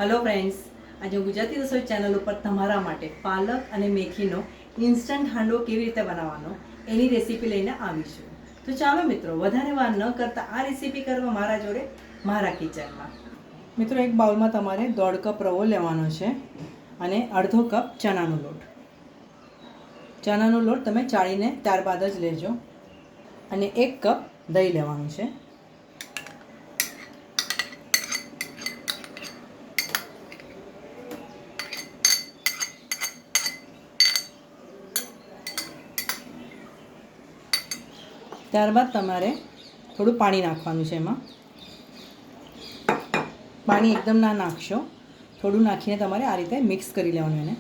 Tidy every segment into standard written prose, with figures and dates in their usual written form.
Hello friends, आज હું ગુજરાતી રસોઈ ચેનલ ઉપર તમારા માટે પાલક અને મેથીનો ઇન્સ્ટન્ટ હાંડવો કેવી રીતે બનાવવાનો એની રેસીપી લઈને આવી છું. તો ચાલો મિત્રો, વધારે વાર ન કરતા આ રેસીપી કરવા મારા જોડે મારા કિચનમાં. મિત્રો, એક બાઉલમાં તમારે 1.5 કપ રવો લેવાનો છે અને અડધો કપ ચણાનો લોટ. ચણાનો લોટ તમે ચાળીને ત્યારબાદ જ લેજો અને 1 કપ દહીં લેવાનું છે. ત્યારબાદ તમારે થોડું પાણી નાખવાનું છે. એમાં પાણી એકદમ ના નાખશો, થોડું નાખીને તમારે આ રીતે મિક્સ કરી લેવાનું. એને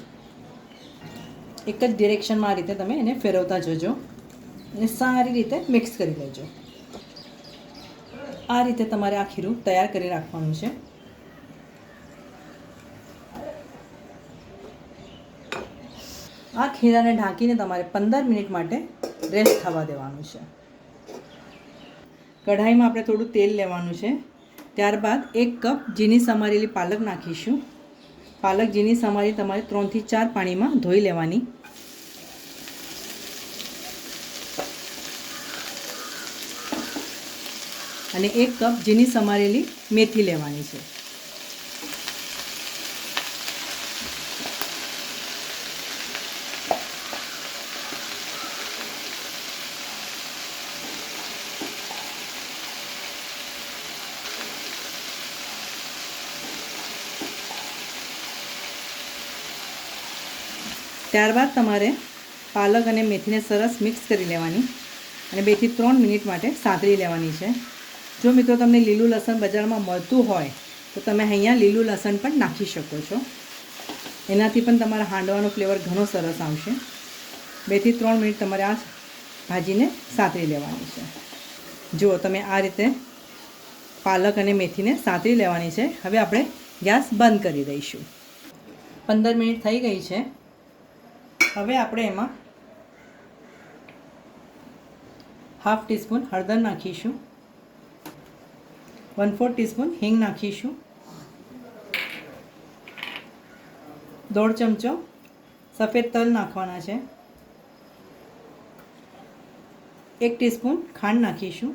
એક જ ડિરેક્શનમાં આ રીતે તમે એને ફેરવતા જજો અને સારી રીતે મિક્સ કરી લેજો. આ રીતે તમારે આ ખીરું તૈયાર કરી રાખવાનું છે. આ ખીરાને ઢાંકીને તમારે 15 મિનિટ માટે રેસ્ટ થવા દેવાનું છે. કઢાઈમાં આપણે થોડું તેલ લેવાનું છે. ત્યારબાદ 1 કપ ઝીણી સમારેલી પાલક નાખીશું. પાલક ઝીણી સમારી તમારે 3 થી 4 પાણીમાં ધોઈ લેવાની. અને 1 કપ ઝીણી સમારેલી મેથી લેવાની છે. ત્યારબાદ તમારે પાલક અને મેથીને સરસ મિક્સ કરી લેવાની અને 2 થી 3 મિનિટ માટે સાંતળી લેવાની છે. જો મિત્રો તમને લીલું લસણ બજારમાં મળતું હોય તો તમે અહીંયા લીલું લસણ પણ નાખી શકો છો. એનાથી પણ તમારા હાંડવાનો ફ્લેવર ઘણો સરસ આવશે. 2 થી 3 મિનિટ તમારે આ ભાજીને સાંતળી લેવાની છે. જુઓ, તમે આ રીતે પાલક અને મેથીને સાંતળી લેવાની છે. હવે આપણે ગેસ બંધ કરી દઈશું. 15 મિનિટ થઈ ગઈ છે. હવે આપણે એમાં 1/2 ટીસ્પૂન હળદર નાખીશું, 1/4 ટીસ્પૂન હિંગ નાખીશું, 1/2 ચમચો સફેદ તલ નાખવાના છે, 1 ટીસ્પૂન ખાંડ નાખીશું,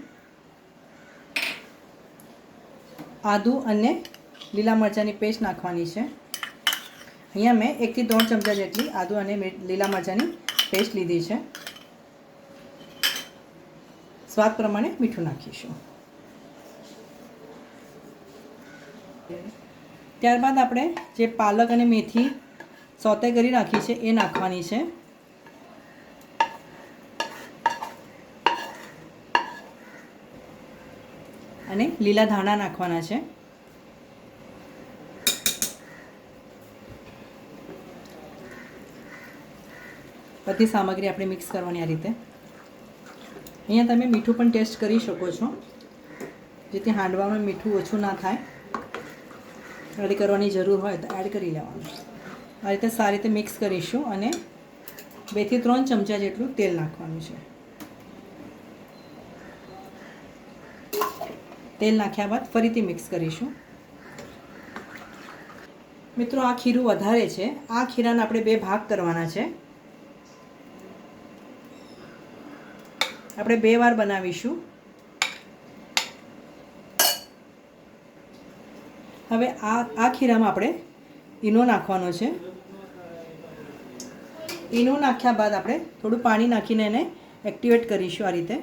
આદુ અને લીલા મરચાંની પેસ્ટ નાખવાની છે. અહીંયા મેં 1 થી 1.5 ચમચા જેટલી આદુ અને લીલા મરચાંની પેસ્ટ લીધી છે. સ્વાદ પ્રમાણે મીઠું નાખીશું. ત્યારબાદ આપણે જે પાલક અને મેથી સોતે કરી રાખી છે એ નાખવાની છે. અને લીલા ધાણા નાખવાના છે. બધી સામગ્રી આપણે મિક્સ કરવાની આ રીતે. અહીંયા તમે મીઠું પણ ટેસ્ટ કરી શકો છો, જેથી હાંડવામાં મીઠું ઓછું ના થાય. એડ કરવાની જરૂર હોય તો એડ કરી લેવાનું. આ રીતે સારી રીતે મિક્સ કરીશું અને 2 થી 3 ચમચા જેટલું તેલ નાખવાનું છે. તેલ નાખ્યા બાદ ફરીથી મિક્સ કરીશું. મિત્રો, આ ખીરું વધારે છે. આ ખીરાને આપણે 2 ભાગ કરવાના છે. આપણે 2 વાર બનાવીશું. હવે આ ખીરામાં આપણે ઈનો નાખવાનો છે. ઈનો નાખ્યા બાદ આપણે થોડું પાણી નાખીને એને એક્ટિવેટ કરીશું આ રીતે.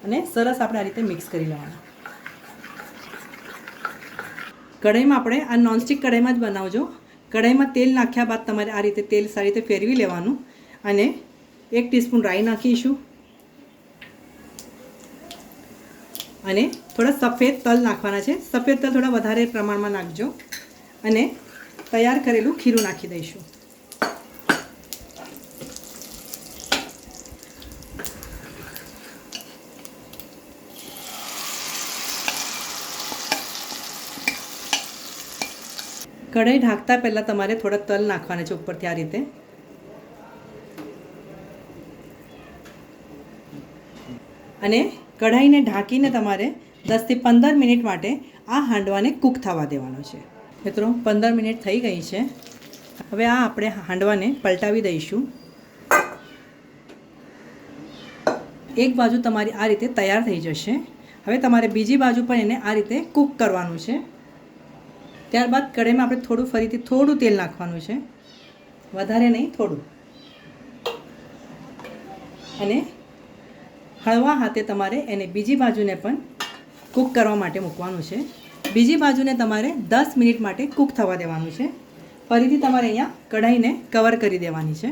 અને સરસ આપણે આ રીતે મિક્સ કરી લેવાનું. કઢાઈમાં આપણે આ નોનસ્ટિક કઢાઈમાં જ બનાવજો. કઢાઈમાં તેલ નાખ્યા બાદ તમારે આ રીતે તેલ સારી રીતે ફેરવી લેવાનું અને 1 ટીસ્પૂન રાઈ નાખીશું અને થોડા સફેદ તલ નાખવાના છે. સફેદ તલ થોડા વધારે પ્રમાણમાં નાખજો અને તૈયાર કરેલું ખીરું નાખી દઈશું. કઢાઈ ઢાંકતા પહેલાં તમારે થોડા તલ નાખવાના છે ઉપરથી આ રીતે. અને કઢાઈને ઢાંકીને તમારે 10 થી 15 મિનિટ માટે આ હાંડવાને કૂક થવા દેવાનો છે. મિત્રો 15 મિનિટ થઈ ગઈ છે. હવે આ આપણે હાંડવાને પલટાવી દઈશું. એક બાજુ તમારી આ રીતે તૈયાર થઈ જશે. હવે તમારે બીજી બાજુ પણ એને આ રીતે કૂક કરવાનું છે. ત્યારબાદ કઢાઈમાં આપણે ફરીથી થોડું તેલ નાખવાનું છે, વધારે નહીં, થોડું. અને હળવા હાથે તમારે એને બીજી બાજુને પણ કૂક કરવા માટે મૂકવાનું છે. બીજી બાજુને તમારે 10 મિનિટ માટે કૂક થવા દેવાનું છે. ફરીથી તમારે અહીંયા કઢાઈને કવર કરી દેવાની છે.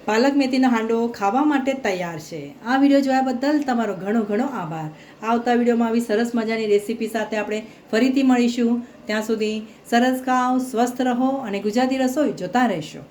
પાલક મેથીનો હાંડવો ખાવા માટે તૈયાર છે. આ વિડીયો જોયા બદલ તમારો ઘણો ઘણો આભાર. આવતા વિડીયોમાં આવી સરસ મજાની રેસીપી સાથે આપણે ફરીથી મળીશું. ત્યાં સુધી સરસ ખાઓ, સ્વસ્થ રહો અને ગુજરાતી રસોઈ જોતા રહેશો.